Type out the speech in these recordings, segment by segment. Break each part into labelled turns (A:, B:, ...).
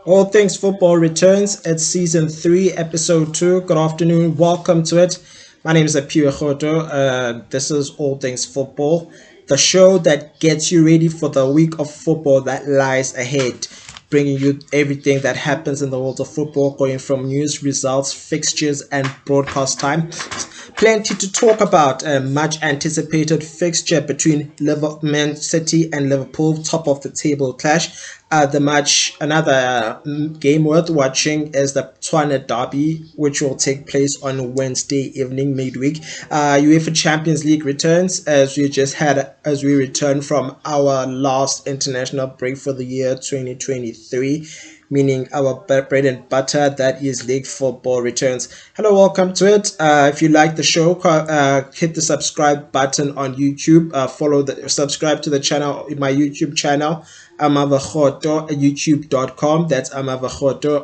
A: All Things Football returns. It's season 3, episode 2. Good afternoon. Welcome to it. My name is Apiwa Khoto. This is All Things Football, the show that gets you ready for the week of football that lies ahead, bringing you everything that happens in the world of football, going from news, results, fixtures, and broadcast time. Plenty to talk about. A much anticipated fixture between Man City and Liverpool, top of the table clash. Another game worth watching is the Tshwane Derby, which will take place on Wednesday evening, midweek. UEFA Champions League returns as we return from our last international break for the year 2023, meaning our bread and butter, that is league football, returns. Hello, welcome to it. If you like the show, hit the subscribe button on YouTube. Subscribe to the channel, my YouTube channel, Amava at youtube.com. That's Amava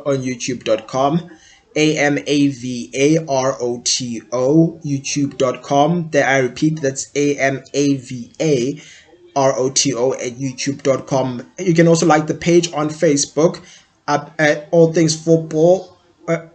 A: on youtube.com. AMAVAROTO, youtube.com. There, I repeat, that's AMAVAROTO at youtube.com. You can also like the page on Facebook up at All Things Football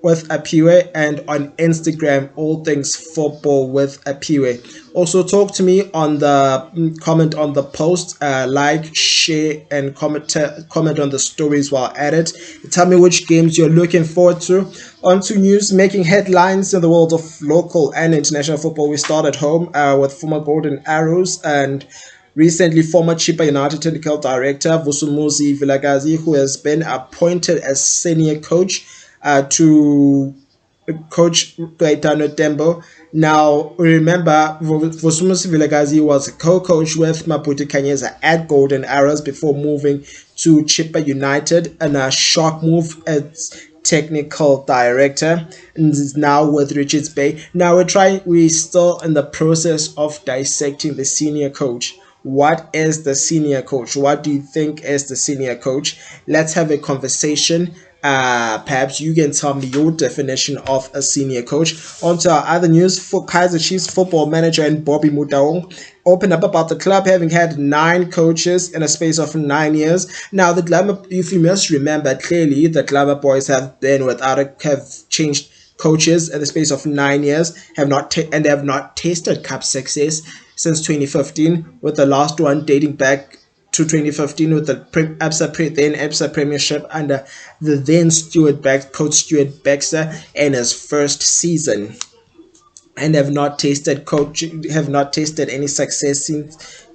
A: with Apiwe, and on Instagram, All Things Football with Apiwe. Also, talk to me on the comment on the post, like, share, and comment on the stories while at it. Tell me which games you're looking forward to. On to news making headlines in the world of local and international football. We start at home with former Golden Arrows and recently former Chippa United technical director Vusumuzi Vilakazi, who has been appointed as senior coach to coach Gaetano Tembo. Now, remember, Vusumuzi Vilakazi was a co-coach with Maputo Kanyeza at Golden Arrows before moving to Chippa United, and a shock move as technical director, and is now with Richards Bay. Now we're still in the process of dissecting the senior coach. What is the senior coach? What do you think is the senior coach? Let's have a conversation. Perhaps you can tell me your definition of a senior coach. On to our other news. For Kaizer Chiefs football manager and Bobby Motaung opened up about the club having had 9 coaches in a space of 9 years. Now, the Glamour, if you must remember clearly, the Glamour boys have changed coaches in the space of 9 years, have not tasted cup success since 2015, with the last one dating back to 2015 with the ABSA Premiership under the then coach Stuart Baxter in his first season, and have not tasted any success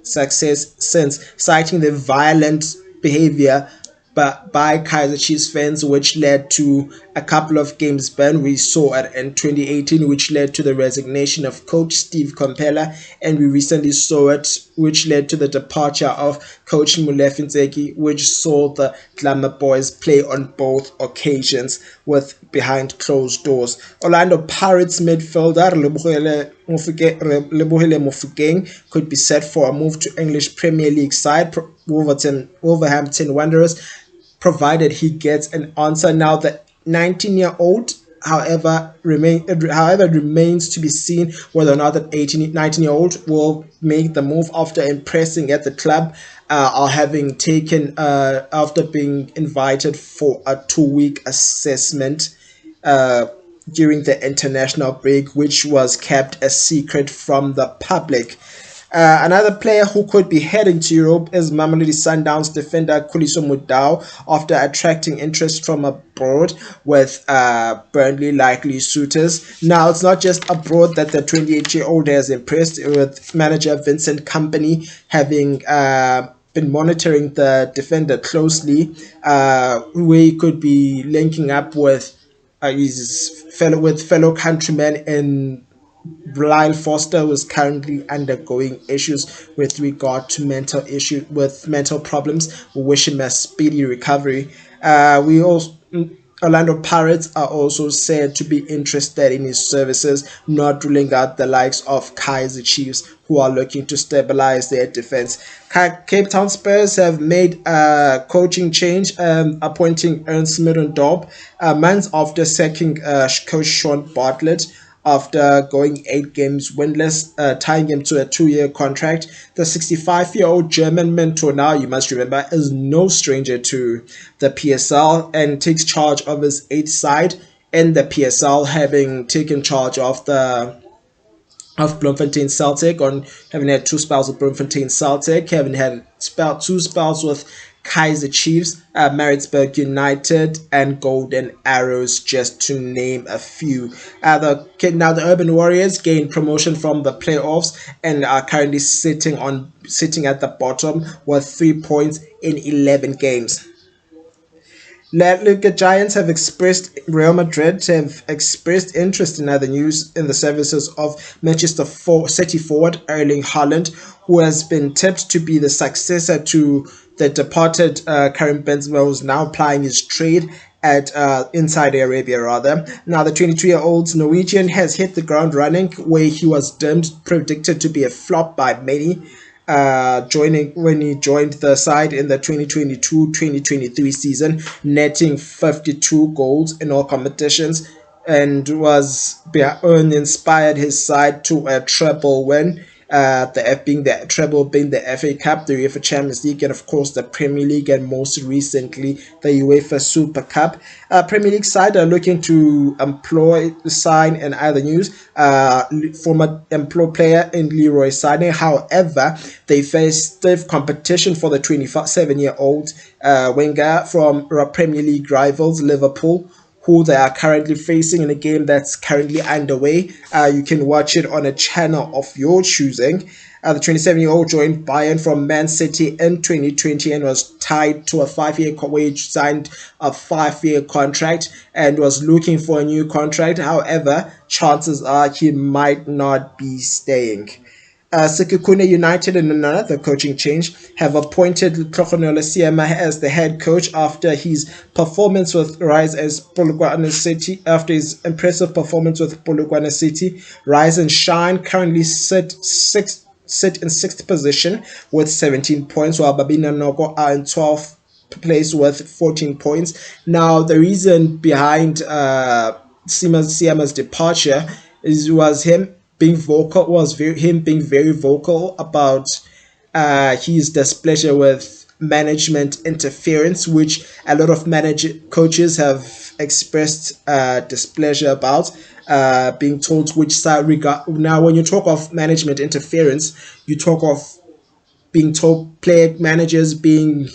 A: since, citing the violent behavior by Kaizer Chiefs fans, which led to a couple of games ban we saw in 2018, which led to the resignation of coach Steve Kompella, and we recently saw it, which led to the departure of coach Molefi Ntseki, which saw the Glamour boys play on both occasions with behind closed doors. Orlando Pirates midfielder Lebohile Mofokeng could be set for a move to English Premier League side Wolverhampton Wanderers, provided he gets an answer. Now, the 19-year-old, however, remains to be seen whether or not the 19-year-old will make the move after impressing at the club, after being invited for a 2-week assessment during the international break, which was kept a secret from the public. Another player who could be heading to Europe is Mamelodi Sundowns defender Khuliso Mudau, after attracting interest from abroad, with Burnley likely suitors. Now, it's not just abroad that the 28-year-old has impressed, with manager Vincent Kompany having been monitoring the defender closely, where he could be linking up with fellow countrymen in Lyle Foster, who is currently undergoing issues with regard to mental problems. We wish him a speedy recovery. Orlando Pirates are also said to be interested in his services, not ruling out the likes of Kaizer Chiefs, who are looking to stabilize their defense. Cape Town Spurs have made a coaching change, appointing Ernst Middendorp months after sacking coach Sean Bartlett after going 8 games winless, tying him to a 2-year contract. The 65-year-old German mentor now, you must remember, is no stranger to the PSL and takes charge of his eighth side in the PSL, having taken charge of Bloemfontein Celtic, on having had 2 spells with Bloemfontein Celtic, having had 2 spells with Kaiser Chiefs, Maritzburg United, and Golden Arrows, just to name a few. Now the Urban Warriors gained promotion from the playoffs and are currently sitting at the bottom with 3 points in 11 games. La Liga Giants have expressed Real Madrid have expressed interest in other news in the services of Manchester City forward Erling Haaland, who has been tipped to be the successor to the departed Karim Benzema, who's now plying his trade at in Saudi Arabia rather. Now the 22-year-old Norwegian has hit the ground running, where he was predicted to be a flop by many, joining when he joined the side in the 2022-2023 season, netting 52 goals in all competitions, and inspired his side to a treble win. The treble being the FA Cup, the UEFA Champions League, and of course the Premier League, and most recently the UEFA Super Cup. Premier League side are looking to sign in other news, former employ player in Leroy Sané. However, they face stiff competition for the 27-year-old winger from Premier League rivals Liverpool, who they are currently facing in a game that's currently underway. You can watch it on a channel of your choosing. The 27-year-old joined Bayern from Man City in 2020 and was tied to a 5-year wage, signed a 5-year contract and was looking for a new contract. However, chances are he might not be staying. Sekhukhune United, in another coaching change, have appointed Tlhogonolo Siema as the head coach after his performance with Rise as Polokwane City. After his impressive performance with Polokwane City, Rise and Shine currently sit in sixth position with 17 points, while Babina Noko are in 12th place with 14 points. Now, the reason behind Siema's departure was him being very vocal about his displeasure with management interference, which a lot of coaches have expressed displeasure about, being told which side regard. Now, when you talk of management interference, you talk of being told player managers being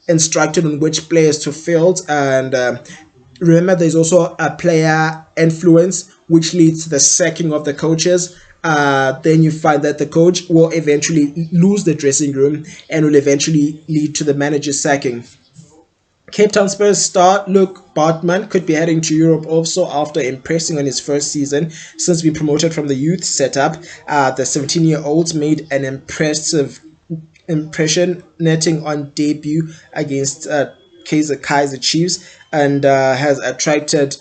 A: instructed on which players to field, and remember there's also a player influence, which leads to the sacking of the coaches. Then you find that the coach will eventually lose the dressing room and will eventually lead to the manager sacking. Cape Town Spurs star Luke Bartman could be heading to Europe also after impressing on his first season since being promoted from the youth setup. The 17-year-old made an impressive impression, netting on debut against Kaiser Chiefs, and has attracted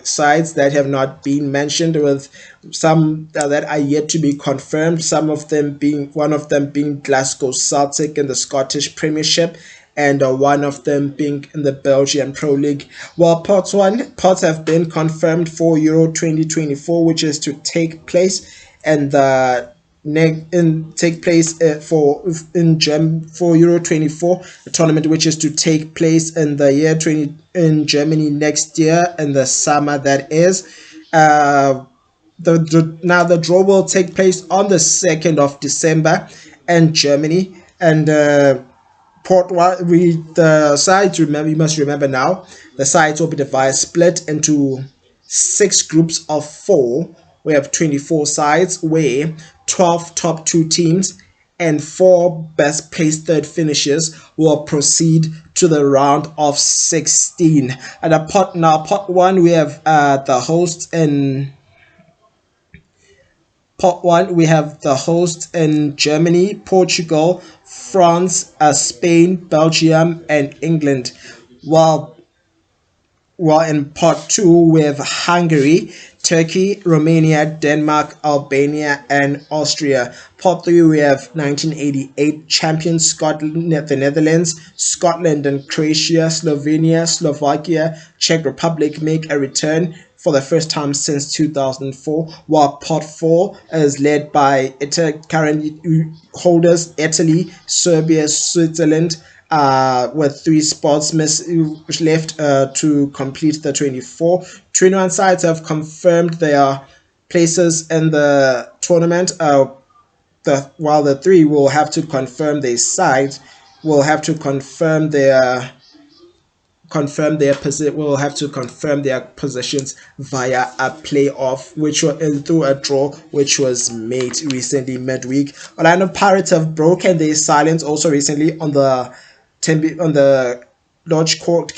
A: sides that have not been mentioned, with some that are yet to be confirmed. One of them being Glasgow Celtic in the Scottish Premiership, and one of them being in the Belgian Pro League. While pots have been confirmed for Euro 2024, which is to take place in the for Euro 24, a tournament which is to take place in the year 20 in Germany next year in the summer. That is, now the draw will take place on the 2nd of December in Germany, and the sides, you must remember now, the sides will be split into 6 groups of 4. We have 24 sides, where 12 top 2 teams and 4 best placed third finishers will proceed to the round of 16. And pot 1, we have the host in Pot 1, we have the host in Germany, Portugal, France, Spain, Belgium, and England. While in Pot 2, we have Hungary, Turkey, Romania, Denmark, Albania, and Austria. Pot 3, we have 1988 champion Scotland, the Netherlands, Scotland and Croatia, Slovenia, Slovakia, Czech Republic make a return for the first time since 2004, while Pot 4 is led by current holders Italy, Serbia, Switzerland, with 3 spots left to complete the 24. 21 sides have confirmed their places in the tournament. While the 3 will have to confirm their sides, will have to will have to confirm their positions via a playoff, which was through a draw which was made recently midweek. Orlando Pirates have broken their silence also recently on the Lodge court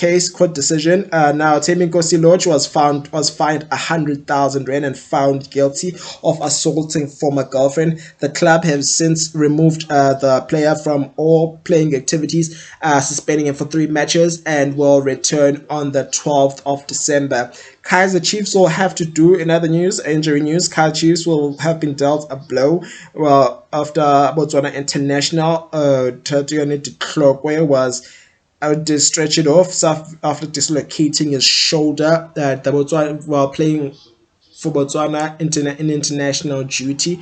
A: decision. Now Temi Nkosi Lodge was fined 100,000 rand and found guilty of assaulting former girlfriend. The club has since removed the player from all playing activities, suspending him for 3 matches, and will return on the 12th of December. Kaizer Chiefs will have to do, in other news, injury news, Kaizer Chiefs will have been dealt a blow after Botswana International, Tatiana de Klokwe was to stretch it off after dislocating his shoulder. The Botswana, while playing for Botswana in international duty,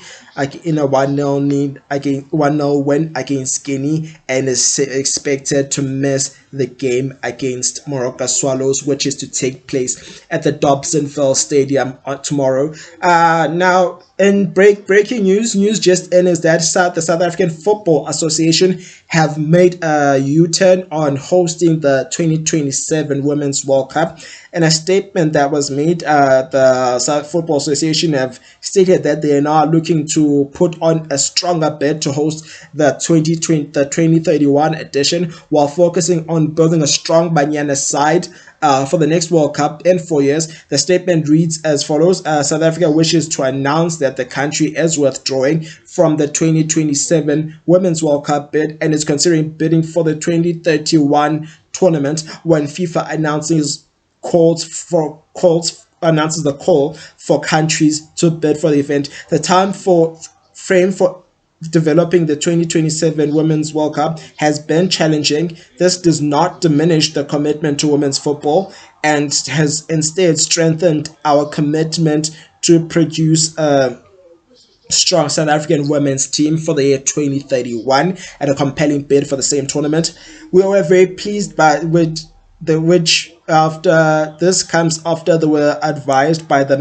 A: in a 1-0 win against Guinea, and is expected to miss the game against Moroka Swallows, which is to take place at the Dobsonville Stadium tomorrow. Now, in breaking news just in is that the South African Football Association have made a U-turn on hosting the 2027 Women's World Cup. In a statement that was made, the South Football Association have stated that they are now looking to put on a stronger bid to host the 2031 edition, while focusing on building a strong Banyana side for the next World Cup in 4 years. The statement reads as follows: South Africa wishes to announce that the country is withdrawing from the 2027 Women's World Cup bid and is considering bidding for the 2031 tournament when FIFA announces the call for countries to bid for the event. The frame for developing the 2027 Women's World Cup has been challenging. This does not diminish the commitment to women's football and has instead strengthened our commitment to produce a strong South African women's team for the year 2031 and a compelling bid for the same tournament. We were very pleased which after this comes after they were advised by the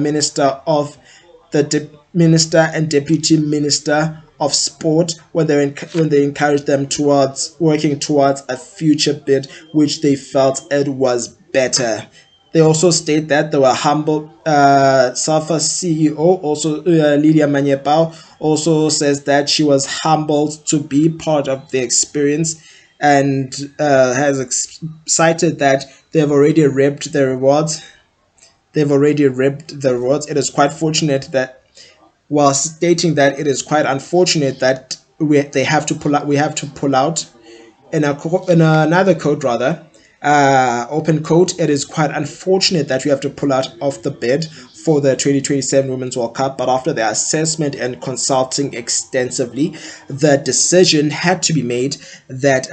A: Minister and Deputy Minister of Sport when they encouraged them towards working towards a future bid, which they felt it was better. They also state that they were humble. SAFA CEO, also Lydia Manyepao, also says that she was humbled to be part of the experience, and has cited that they've already reaped the rewards. It is quite fortunate that, while stating that it is quite unfortunate that we have to pull out. In another code, rather, open quote, it is quite unfortunate that we have to pull out of the bid for the 2027 Women's World Cup, but after the assessment and consulting extensively, the decision had to be made that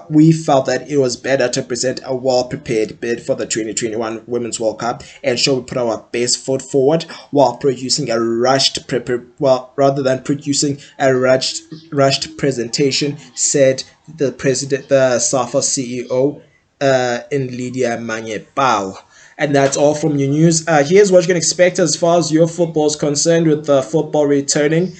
A: we felt that it was better to present a well-prepared bid for the 2021 Women's World Cup and we put our best foot forward while producing a rather than producing a rushed presentation, said the SAFA CEO in Lydia Manyepao. And that's all from your news. Here's what you can expect as far as your football is concerned, with the football returning.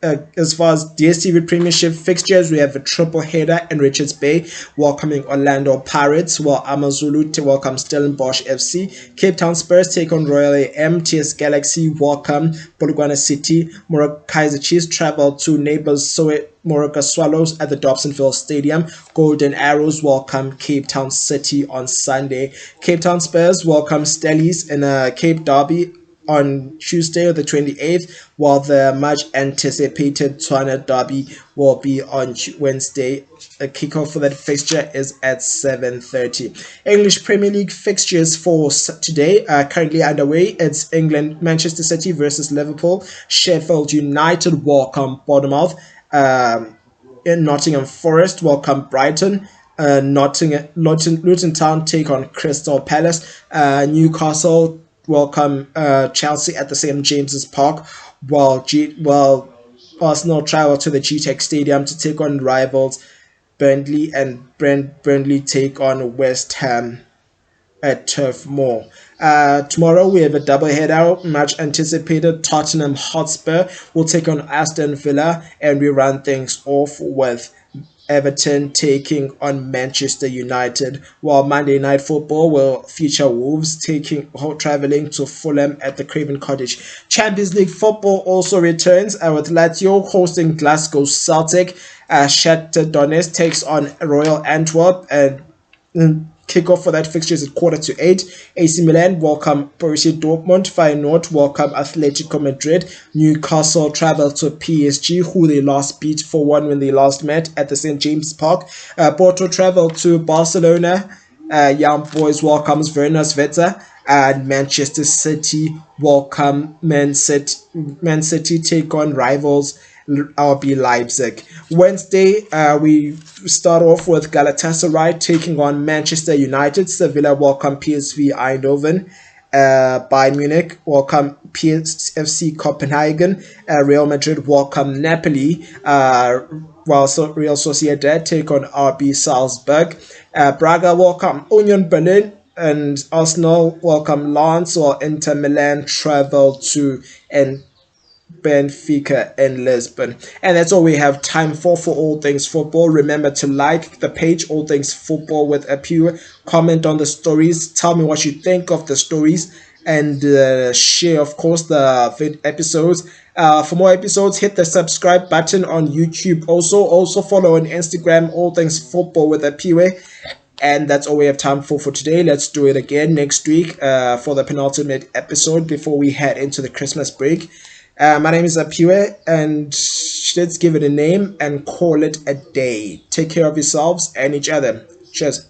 A: As far as DStv Premiership fixtures, we have a triple header in Richards Bay welcoming Orlando Pirates, while AmaZulu welcome Stellenbosch FC. Cape Town Spurs take on Royal AM. TS Galaxy welcome Polokwane City. Kaizer Chiefs travel to neighbors Moroka Swallows at the Dobsonville Stadium. Golden Arrows welcome Cape Town City on Sunday. Cape Town Spurs welcome Stellies in a Cape Derby on Tuesday the 28th, while the much anticipated Tshwane Derby will be on Wednesday. The kickoff for that fixture is at 7:30. English Premier League fixtures for today are currently underway. It's England, Manchester City versus Liverpool. Sheffield United welcome Bournemouth. In Nottingham Forest welcome Brighton. Luton Town take on Crystal Palace. Newcastle welcome Chelsea at the St James's Park, while Arsenal travel to the GTEC Stadium to take on rivals Burnley, and Burnley take on West Ham at Turf Moor. Tomorrow we have a double header, much anticipated. Tottenham Hotspur will take on Aston Villa, and we run things off with Everton taking on Manchester United, while Monday Night Football will feature Wolves traveling to Fulham at the Craven Cottage. Champions League football also returns with Lazio hosting Glasgow Celtic. Shakhtar Donetsk takes on Royal Antwerp, and kickoff for that fixture is at 7:45. AC Milan welcome Borussia Dortmund. Feyenoord welcome Atletico Madrid. Newcastle travel to PSG, who they last beat 4-1 when they last met at the St James Park. Porto travel to Barcelona. Young Boys welcomes Verona Sveta. And Manchester City welcome Man City. Man City take on rivals RB Leipzig. Wednesday, we start off with Galatasaray taking on Manchester United. Sevilla welcome PSV Eindhoven. Bayern Munich welcome PSFC Copenhagen. Real Madrid welcome Napoli. While Real Sociedad take on RB Salzburg. Braga welcome Union Berlin. And Arsenal welcome Lens, while Inter Milan travel to Benfica and Lisbon. And that's all we have time for all things football. Remember to like the page, All Things Football with Aphiwe. Comment on the stories. Tell me what you think of the stories. And share, of course, the episodes. For more episodes, hit the subscribe button on YouTube. Also follow on Instagram, All Things Football with Aphiwe. And that's all we have time for today. Let's do it again next week for the penultimate episode before we head into the Christmas break. My name is Aphiwe, and let's give it a name and call it a day. Take care of yourselves and each other. Cheers.